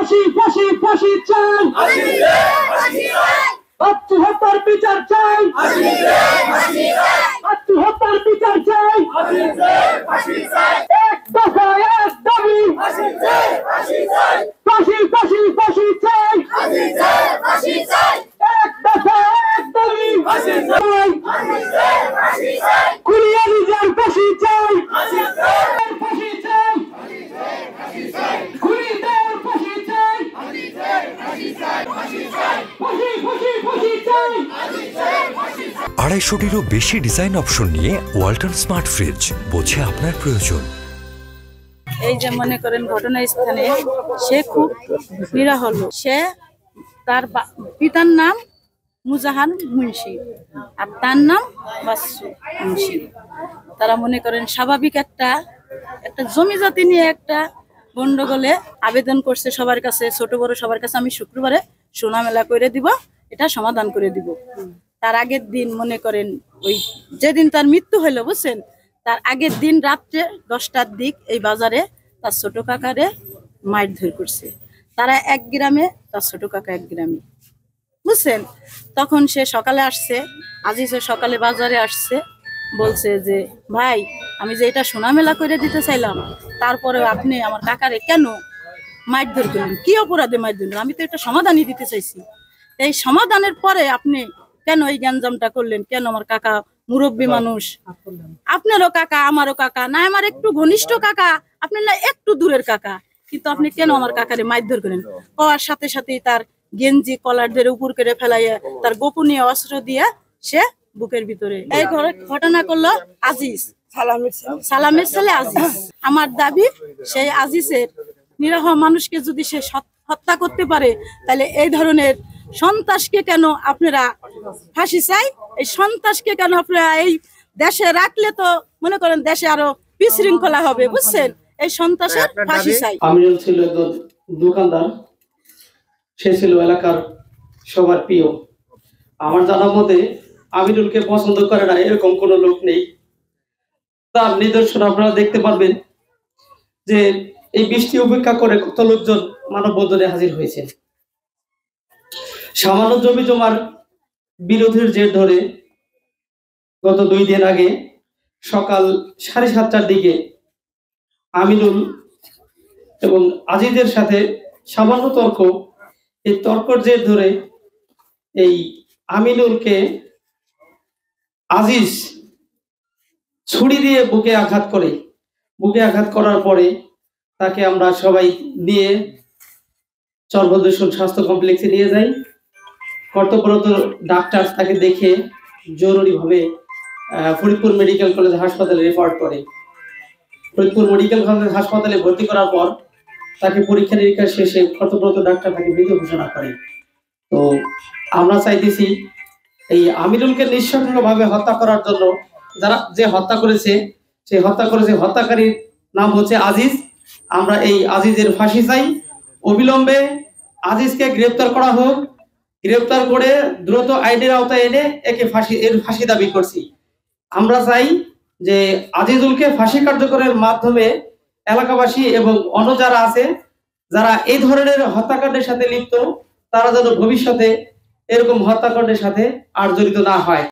ফাঁসি ফাঁসি ফাঁসি চাই, আত্মহত্যার বিচার চাই, আত্মহত্যার বিচার চাই, এক দফা এক দাবি, ফাঁসি ফাঁসি ফাঁসি চাই, এক দফা এক দাবি, খুলিয়ে নিজের ফাঁসি চাই, ফাঁসি চাই, খুলিদের ফাঁসি চাই, ফাঁসি ফাঁসি ফাঁসি চাই। 250-টিরও বেশি ডিজাইন অপশন নিয়ে ওয়ালটন স্মার্ট ফ্রিজ, বোঝে আপনার প্রয়োজন। এই যে মনে করেন ঘটনাস্থানে সে খুব নিরাহ লোক। সে তার পিতার নাম মুজাহান মুন্সি আর তার নাম বাসু মুন্সি। তারা মনে করেন স্বাভাবিক একটা জমি জাতি নিয়ে একটা গন্ডগোলে আবেদন করছে সবার কাছে, ছোট বড় সবার কাছে। আমি শুক্রবারে সোনা মেলা করে দিব, এটা সমাধান করে দিব। তার আগের দিন মনে করেন ওই যেদিন তার মৃত্যু হইলো বুঝছেন, তার আগের দিন রাত্রে 10টার দিক এই বাজারে তার ছোট কাকারে মারধর করছে। তারা এক গ্রামে, তার ছোট কাকা এক গ্রামে, বুঝছেন। তখন সে সকালে আসছে, আজিজে সকালে বাজারে আসছে, বলছে যে ভাই আমি যে এটা সোনা মেলা করে দিতে চাইলাম, তারপরে আপনি আমার কাকারে কেন মারধর করলেন, কি অপরাধে মারধর? আমি তো এটা সমাধানই দিতে চাইছি। এই সমাধানের পরে আপনি কেন এই গ্যাঞ্জামটা করলেন? কেন? আমার কাকা মুরব্বী মানুষ, আপনারও কাকা আমারও কাকা, না আমার একটু ঘনিষ্ঠ কাকা, আপনার না একটু দূরের কাকা, কিন্তু আপনি কেন আমার কাকারে মারধর করেন? হওয়ার সাথে সাথেই তার গেঞ্জি কলার ধরে উপর করে ফেলাইয়া তার গোপনীয় অস্ত্র দিয়ে সে বুকের ভিতরে এই ঘটনা করলো আজিজ, সালামের ছেলে আজিজ। আমার দাবি সেই আজিজের নিরহ মানুষকে যদি সে হত্যা করতে পারে, তাহলে এই ধরনের সন্ত্রাসকে কেন আপনারা ফাঁসি চাই? এই সন্ত্রাসকে কেন আপনারা এই দেশে রাখলে তো মনে করেন দেশে আরো বিশৃঙ্খলা হবে, বুঝছেন? এই সন্ত্রাসের ফাঁসি চাই। আমিনুল ছিল দোকানদার, সে ছিল এলাকার সবার প্রিয়। আমার জানা মতে আমিনুলকে পছন্দ করে না এরকম কোন লোক নেই। তার নিদর্শন আপনারা দেখতে পারবেন যে এই বৃষ্টি উপেক্ষা করে কত লোকজন মানববন্ধনে হাজির হয়েছে। সামান্য জমি জমার বিরোধের জের ধরে গত 2 দিন আগে সকাল 7:30টার দিকে আমিনুল এবং আজিজের সাথে সামান্য তর্ক, এই তর্কের জের ধরে এই আমিনুলকে আজিজ ছুরি দিয়ে বুকে আঘাত করে। বুকে আঘাত করার পরে তাকে আমরা সবাই নিয়ে চরভদ্রেশ্বর স্বাস্থ্য কমপ্লেক্সে নিয়ে যাই। কর্তব্যরত ডাক্তার তাকে দেখে জরুরিভাবে ফরিদপুর মেডিকেল কলেজ হাসপাতালে রেফার করে। ফরিদপুর মেডিকেল কলেজ হাসপাতালে ভর্তি করার পর তাকে পরীক্ষা নিরীক্ষা শেষে কর্তব্যরত ডাক্তার তাকে মৃত ঘোষণা করে। তো আমরা চাইতেছি এই আমিনুলকে নৃশংসভাবে হত্যা করার জন্য যারা যে হত্যা করেছে, সেই হত্যাকারীর নাম হচ্ছে আজিজ। আমরা এই আজিজের ফাঁসি চাই। অবিলম্বে আজিজকে গ্রেপ্তার করা হোক, গ্রেপ্তার করে দ্রুত আইনের আওতায় এনে একে ফাঁসি দাবি করছি। আমরা চাই যে আজিজুলকে ফাঁসি কার্যকরের মাধ্যমে এলাকাবাসী এবং অন্য যারা আছে, যারা এই ধরনের হত্যাকাণ্ডের সাথে লিপ্ত, তারা যেন ভবিষ্যতে এরকম হত্যাকাণ্ডের সাথে আর জড়িত না হয়।